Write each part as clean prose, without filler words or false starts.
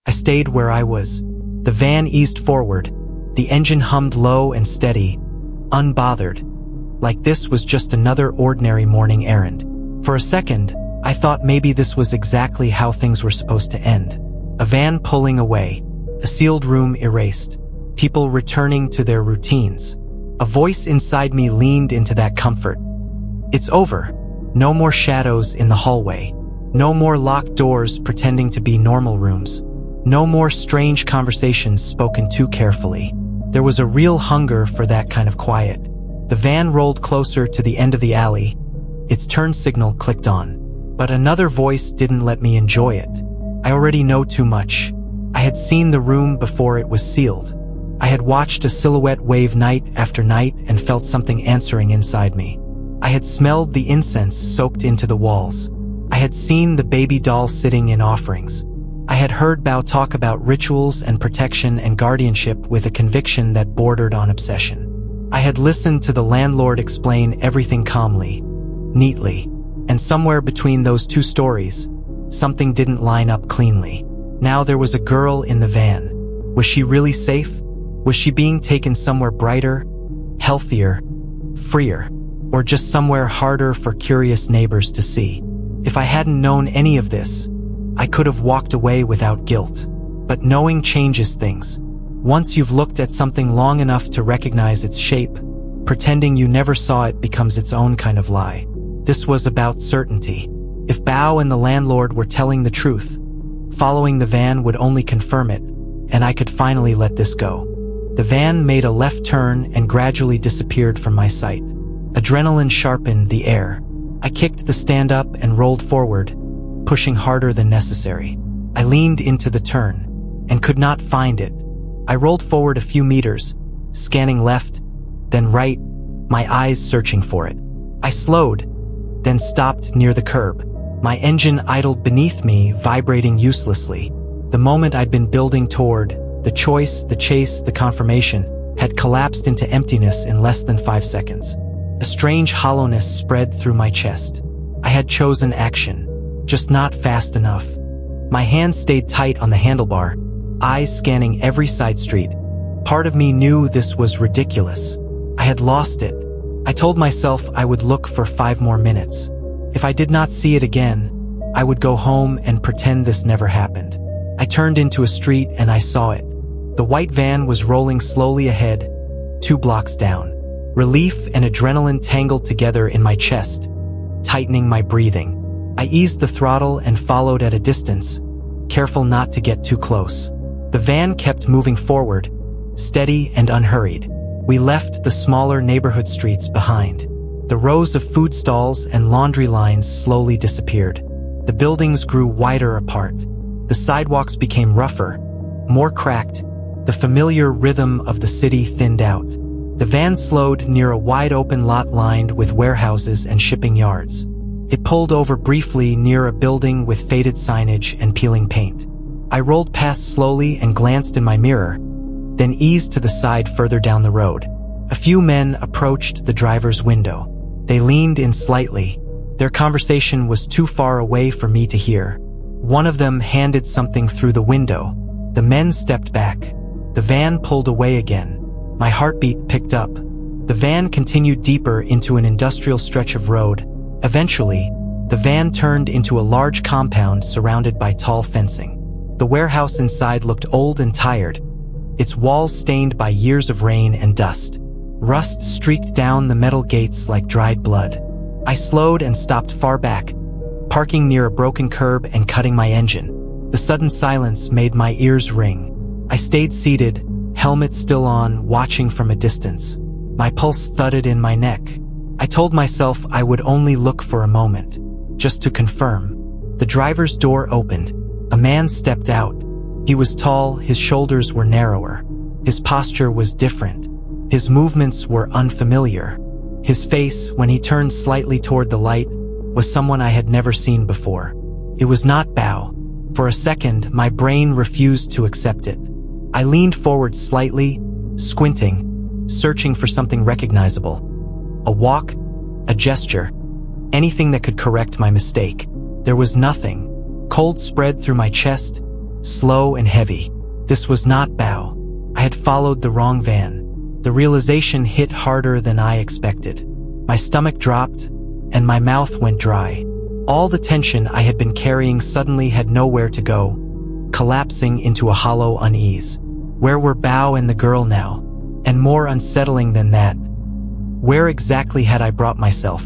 I stayed where I was. The van eased forward. The engine hummed low and steady, unbothered, like this was just another ordinary morning errand. For a second, I thought maybe this was exactly how things were supposed to end. A van pulling away, a sealed room erased, people returning to their routines. A voice inside me leaned into that comfort. It's over. No more shadows in the hallway. No more locked doors pretending to be normal rooms. No more strange conversations spoken too carefully. There was a real hunger for that kind of quiet. The van rolled closer to the end of the alley. Its turn signal clicked on. But another voice didn't let me enjoy it. I already know too much. I had seen the room before it was sealed. I had watched a silhouette wave night after night and felt something answering inside me. I had smelled the incense soaked into the walls. I had seen the baby doll sitting in offerings. I had heard Bao talk about rituals and protection and guardianship with a conviction that bordered on obsession. I had listened to the landlord explain everything calmly, neatly, and somewhere between those two stories, something didn't line up cleanly. Now there was a girl in the van. Was she really safe? Was she being taken somewhere brighter, healthier, freer, or just somewhere harder for curious neighbors to see? If I hadn't known any of this, I could have walked away without guilt. But knowing changes things. Once you've looked at something long enough to recognize its shape, pretending you never saw it becomes its own kind of lie. This was about certainty. If Bao and the landlord were telling the truth, following the van would only confirm it, and I could finally let this go. The van made a left turn and gradually disappeared from my sight. Adrenaline sharpened the air. I kicked the stand up and rolled forward, pushing harder than necessary. I leaned into the turn and could not find it. I rolled forward a few meters, scanning left, then right, my eyes searching for it. I slowed, then stopped near the curb. My engine idled beneath me, vibrating uselessly. The moment I'd been building toward, the choice, the chase, the confirmation, had collapsed into emptiness in less than 5 seconds. A strange hollowness spread through my chest. I had chosen action, just not fast enough. My hand stayed tight on the handlebar, eyes scanning every side street. Part of me knew this was ridiculous. I had lost it. I told myself I would look for 5 more minutes. If I did not see it again, I would go home and pretend this never happened. I turned into a street and I saw it. The white van was rolling slowly ahead, 2 blocks down. Relief and adrenaline tangled together in my chest, tightening my breathing. I eased the throttle and followed at a distance, careful not to get too close. The van kept moving forward, steady and unhurried. We left the smaller neighborhood streets behind. The rows of food stalls and laundry lines slowly disappeared. The buildings grew wider apart. The sidewalks became rougher, more cracked. The familiar rhythm of the city thinned out. The van slowed near a wide-open lot lined with warehouses and shipping yards. It pulled over briefly near a building with faded signage and peeling paint. I rolled past slowly and glanced in my mirror, then eased to the side further down the road. A few men approached the driver's window. They leaned in slightly. Their conversation was too far away for me to hear. One of them handed something through the window. The men stepped back. The van pulled away again. My heartbeat picked up. The van continued deeper into an industrial stretch of road. Eventually, the van turned into a large compound surrounded by tall fencing. The warehouse inside looked old and tired, its walls stained by years of rain and dust. Rust streaked down the metal gates like dried blood. I slowed and stopped far back, parking near a broken curb and cutting my engine. The sudden silence made my ears ring. I stayed seated, helmet still on, watching from a distance. My pulse thudded in my neck. I told myself I would only look for a moment, just to confirm. The driver's door opened. A man stepped out. He was tall, his shoulders were narrower. His posture was different. His movements were unfamiliar. His face, when he turned slightly toward the light, was someone I had never seen before. It was not Bao. For a second, my brain refused to accept it. I leaned forward slightly, squinting, searching for something recognizable. A walk, a gesture, anything that could correct my mistake. There was nothing. Cold spread through my chest, slow and heavy. This was not Bao. I had followed the wrong van. The realization hit harder than I expected. My stomach dropped, and my mouth went dry. All the tension I had been carrying suddenly had nowhere to go, collapsing into a hollow unease. Where were Bao and the girl now? And more unsettling than that, where exactly had I brought myself?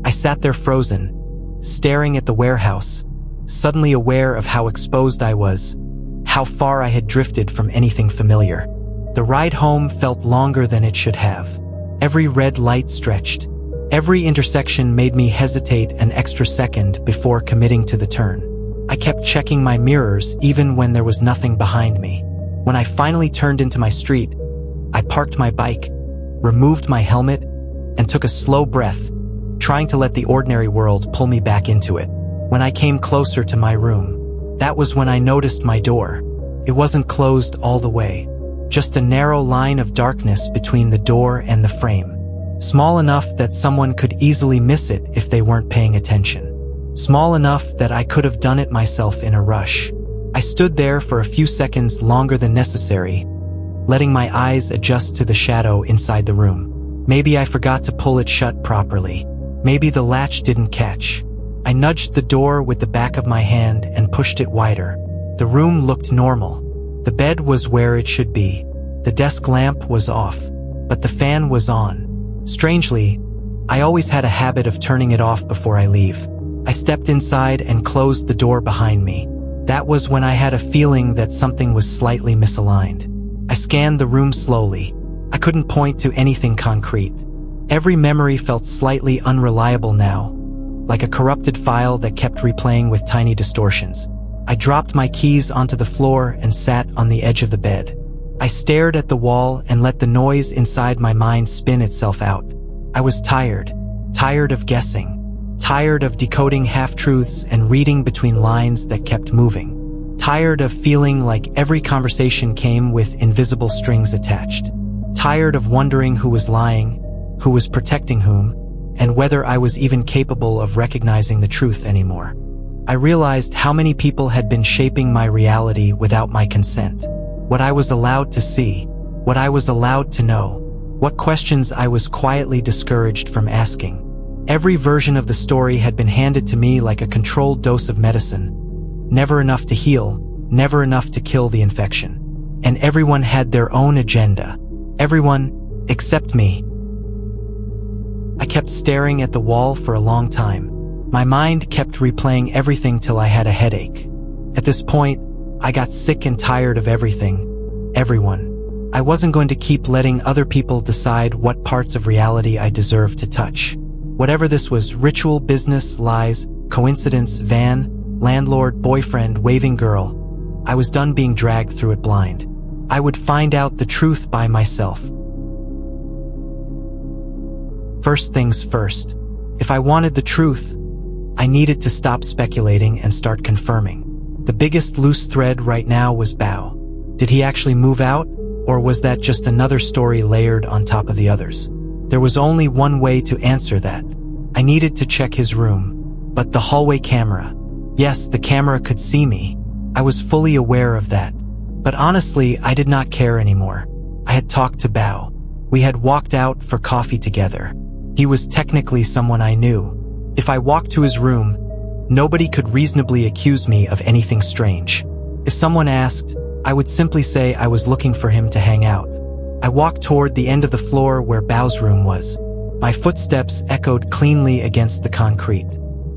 I sat there frozen, staring at the warehouse, suddenly aware of how exposed I was, how far I had drifted from anything familiar. The ride home felt longer than it should have. Every red light stretched. Every intersection made me hesitate an extra second before committing to the turn. I kept checking my mirrors even when there was nothing behind me. When I finally turned into my street, I parked my bike, removed my helmet, and took a slow breath, trying to let the ordinary world pull me back into it. When I came closer to my room, that was when I noticed my door. It wasn't closed all the way, just a narrow line of darkness between the door and the frame. Small enough that someone could easily miss it if they weren't paying attention. Small enough that I could have done it myself in a rush. I stood there for a few seconds longer than necessary, letting my eyes adjust to the shadow inside the room. Maybe I forgot to pull it shut properly. Maybe the latch didn't catch. I nudged the door with the back of my hand and pushed it wider. The room looked normal. The bed was where it should be. The desk lamp was off, but the fan was on. Strangely, I always had a habit of turning it off before I leave. I stepped inside and closed the door behind me. That was when I had a feeling that something was slightly misaligned. I scanned the room slowly. I couldn't point to anything concrete. Every memory felt slightly unreliable now, like a corrupted file that kept replaying with tiny distortions. I dropped my keys onto the floor and sat on the edge of the bed. I stared at the wall and let the noise inside my mind spin itself out. I was tired of guessing, tired of decoding half-truths and reading between lines that kept moving, tired of feeling like every conversation came with invisible strings attached, tired of wondering who was lying, who was protecting whom, and whether I was even capable of recognizing the truth anymore. I realized how many people had been shaping my reality without my consent. What I was allowed to see, what I was allowed to know, what questions I was quietly discouraged from asking. Every version of the story had been handed to me like a controlled dose of medicine. Never enough to heal, never enough to kill the infection. And everyone had their own agenda. Everyone, except me. I kept staring at the wall for a long time. My mind kept replaying everything till I had a headache. At this point, I got sick and tired of everything, everyone. I wasn't going to keep letting other people decide what parts of reality I deserved to touch. Whatever this was, ritual, business, lies, coincidence, van, landlord, boyfriend, waving girl, I was done being dragged through it blind. I would find out the truth by myself. First things first. If I wanted the truth, I needed to stop speculating and start confirming. The biggest loose thread right now was Bao. Did he actually move out, or was that just another story layered on top of the others? There was only one way to answer that. I needed to check his room, but the hallway camera. Yes, the camera could see me. I was fully aware of that. But honestly, I did not care anymore. I had talked to Bao. We had walked out for coffee together. He was technically someone I knew. If I walked to his room, nobody could reasonably accuse me of anything strange. If someone asked, I would simply say I was looking for him to hang out. I walked toward the end of the floor where Bao's room was. My footsteps echoed cleanly against the concrete.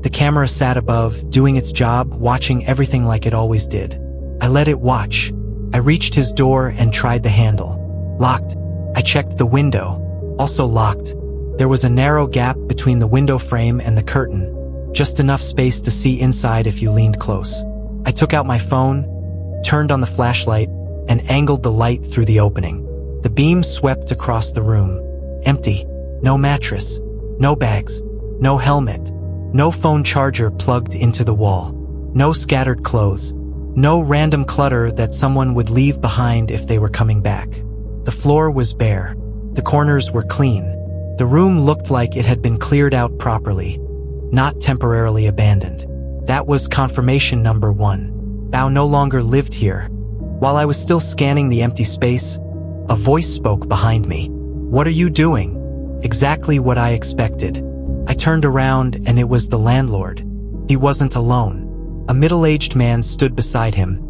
The camera sat above, doing its job, watching everything like it always did. I let it watch. I reached his door and tried the handle. Locked. I checked the window. Also locked. There was a narrow gap between the window frame and the curtain, just enough space to see inside if you leaned close. I took out my phone, turned on the flashlight, and angled the light through the opening. The beam swept across the room. Empty. No mattress. No bags. No helmet. No phone charger plugged into the wall. No scattered clothes. No random clutter that someone would leave behind if they were coming back. The floor was bare. The corners were clean. The room looked like it had been cleared out properly, not temporarily abandoned. That was confirmation number one. Bao no longer lived here. While I was still scanning the empty space, a voice spoke behind me. "What are you doing?" Exactly what I expected. I turned around and it was the landlord. He wasn't alone. A middle-aged man stood beside him,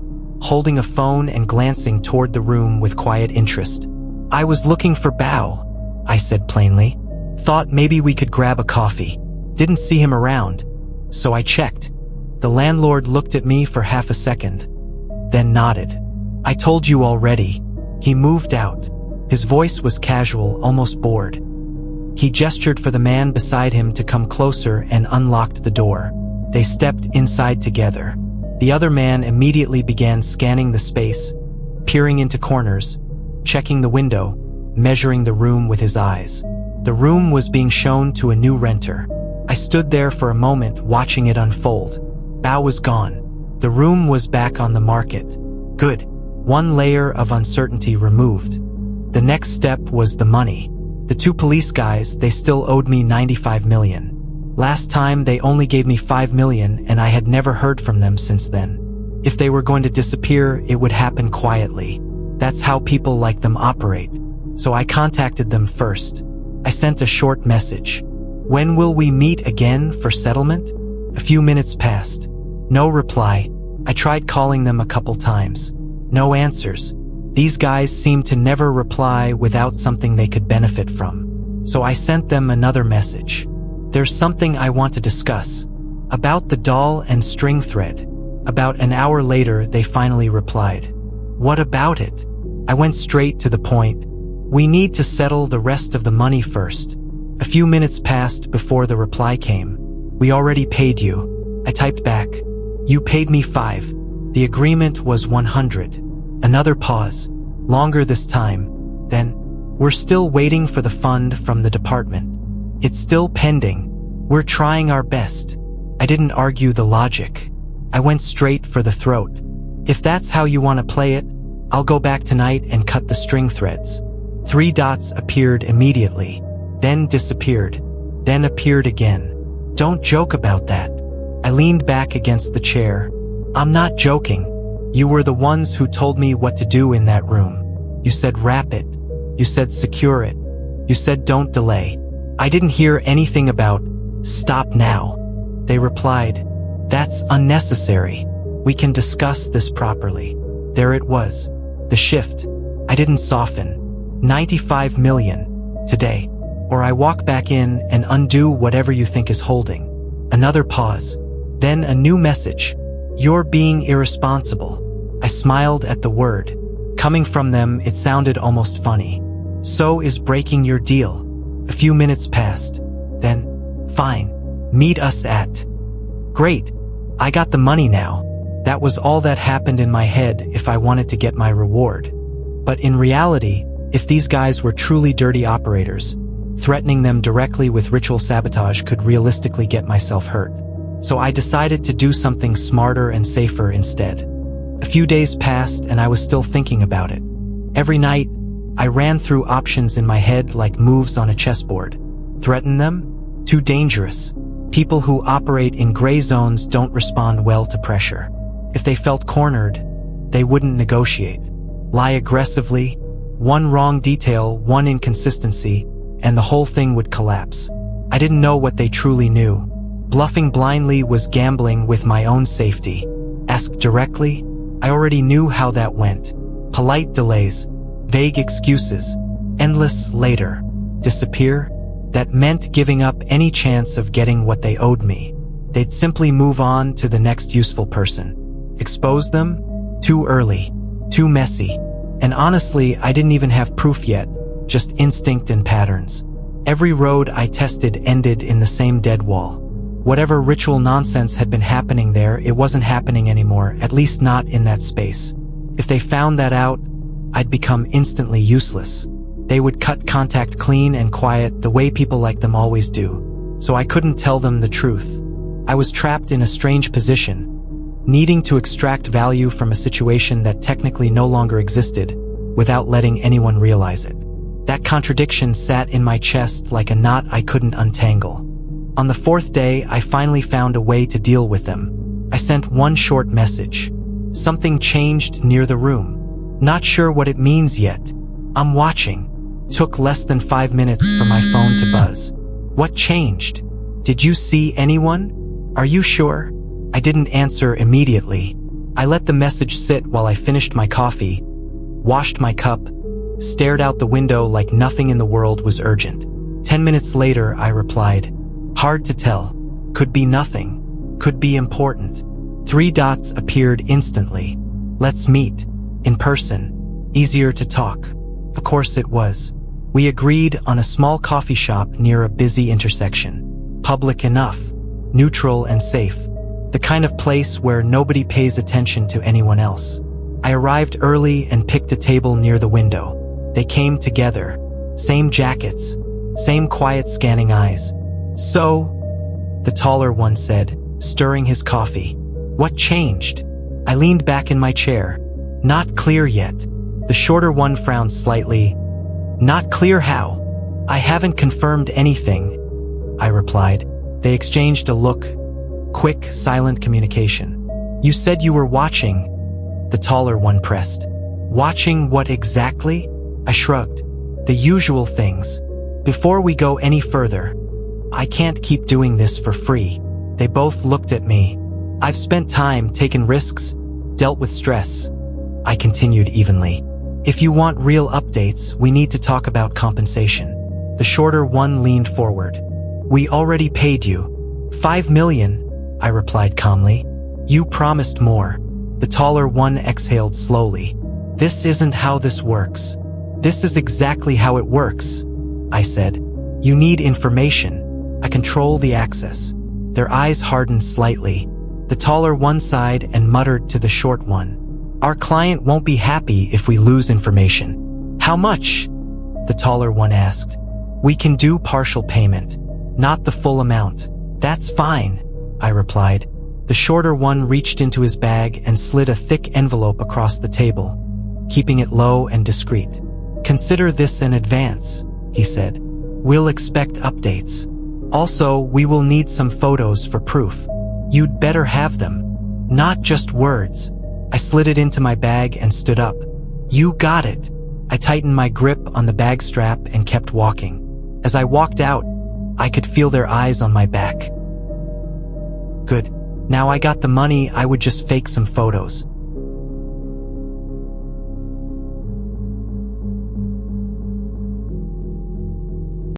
holding a phone and glancing toward the room with quiet interest. "I was looking for Bao," I said plainly. "Thought maybe we could grab a coffee. Didn't see him around, so I checked." The landlord looked at me for half a second, then nodded. "I told you already." He moved out. His voice was casual, almost bored. He gestured for the man beside him to come closer and unlocked the door. They stepped inside together. The other man immediately began scanning the space, peering into corners, checking the window, measuring the room with his eyes. The room was being shown to a new renter. I stood there for a moment watching it unfold. Bao was gone. The room was back on the market. Good. One layer of uncertainty removed. The next step was the money. The two police guys, they still owed me 95 million. Last time they only gave me 5 million and I had never heard from them since then. If they were going to disappear, it would happen quietly. That's how people like them operate. So I contacted them first. I sent a short message. "When will we meet again for settlement?" A few minutes passed. No reply. I tried calling them a couple times. No answers. These guys seemed to never reply without something they could benefit from. So I sent them another message. "There's something I want to discuss. About the doll and string thread." About an hour later, they finally replied. "What about it?" I went straight to the point. "We need to settle the rest of the money first." A few minutes passed before the reply came. "We already paid you." I typed back. "You paid me 5. The agreement was 100. Another pause. Longer this time. Then, "We're still waiting for the fund from the department. It's still pending. We're trying our best." I didn't argue the logic. I went straight for the throat. "If that's how you want to play it, I'll go back tonight and cut the string threads." 3 dots appeared immediately, then disappeared, then appeared again. "Don't joke about that." I leaned back against the chair. "I'm not joking. You were the ones who told me what to do in that room. You said wrap it. You said secure it. You said don't delay. I didn't hear anything about stop now." They replied, "That's unnecessary. We can discuss this properly." There it was. The shift. I didn't soften. 95 million. Today. Or I walk back in and undo whatever you think is holding. Another pause. Then a new message. "You're being irresponsible." I smiled at the word. Coming from them, it sounded almost funny. "So is breaking your deal." A few minutes passed. Then, "Fine. Meet us at." Great. I got the money now. That was all that happened in my head if I wanted to get my reward. But in reality, if these guys were truly dirty operators, threatening them directly with ritual sabotage could realistically get myself hurt. So I decided to do something smarter and safer instead. A few days passed and I was still thinking about it. Every night, I ran through options in my head like moves on a chessboard. Threaten them? Too dangerous. People who operate in gray zones don't respond well to pressure. If they felt cornered, they wouldn't negotiate. Lie aggressively, one wrong detail, one inconsistency, and the whole thing would collapse. I didn't know what they truly knew. Bluffing blindly was gambling with my own safety. Ask directly? I already knew how that went. Polite delays, vague excuses, endless later. Disappear? That meant giving up any chance of getting what they owed me. They'd simply move on to the next useful person. Expose them? Too early. Too messy. And honestly, I didn't even have proof yet, just instinct and patterns. Every road I tested ended in the same dead wall. Whatever ritual nonsense had been happening there, it wasn't happening anymore, at least not in that space. If they found that out, I'd become instantly useless. They would cut contact clean and quiet the way people like them always do. So I couldn't tell them the truth. I was trapped in a strange position, needing to extract value from a situation that technically no longer existed without letting anyone realize it. That contradiction sat in my chest like a knot I couldn't untangle. On the 4th day, I finally found a way to deal with them. I sent one short message. Something changed near the room. Not sure what it means yet. I'm watching. Took less than 5 minutes for my phone to buzz. What changed? Did you see anyone? Are you sure? I didn't answer immediately. I let the message sit while I finished my coffee, washed my cup, stared out the window like nothing in the world was urgent. 10 minutes later, I replied, "Hard to tell. Could be nothing. Could be important." 3 dots appeared instantly. "Let's meet. In person. Easier to talk." Of course it was. We agreed on a small coffee shop near a busy intersection. Public enough. Neutral and safe. The kind of place where nobody pays attention to anyone else. I arrived early and picked a table near the window. They came together. Same jackets. Same quiet scanning eyes. "So," the taller one said, stirring his coffee. "What changed?" I leaned back in my chair. "Not clear yet." The shorter one frowned slightly. "Not clear how?" "I haven't confirmed anything," I replied. They exchanged a look. Quick, silent communication. "You said you were watching," the taller one pressed. "Watching what exactly?" I shrugged. "The usual things. Before we go any further, I can't keep doing this for free." They both looked at me. "I've spent time, taken risks, dealt with stress," I continued evenly. "If you want real updates, we need to talk about compensation." The shorter one leaned forward. "We already paid you. 5 million, I replied calmly. "You promised more." The taller one exhaled slowly. "This isn't how this works." "This is exactly how it works," I said. "You need information. I control the access." Their eyes hardened slightly. The taller one sighed and muttered to the short one, "Our client won't be happy if we lose information." "How much?" the taller one asked. "We can do partial payment. Not the full amount." "That's fine," I replied. The shorter one reached into his bag and slid a thick envelope across the table, keeping it low and discreet. "Consider this in advance," he said. "We'll expect updates. Also, we will need some photos for proof. You'd better have them. Not just words." I slid it into my bag and stood up. "You got it." I tightened my grip on the bag strap and kept walking. As I walked out, I could feel their eyes on my back. Good. Now I got the money, I would just fake some photos.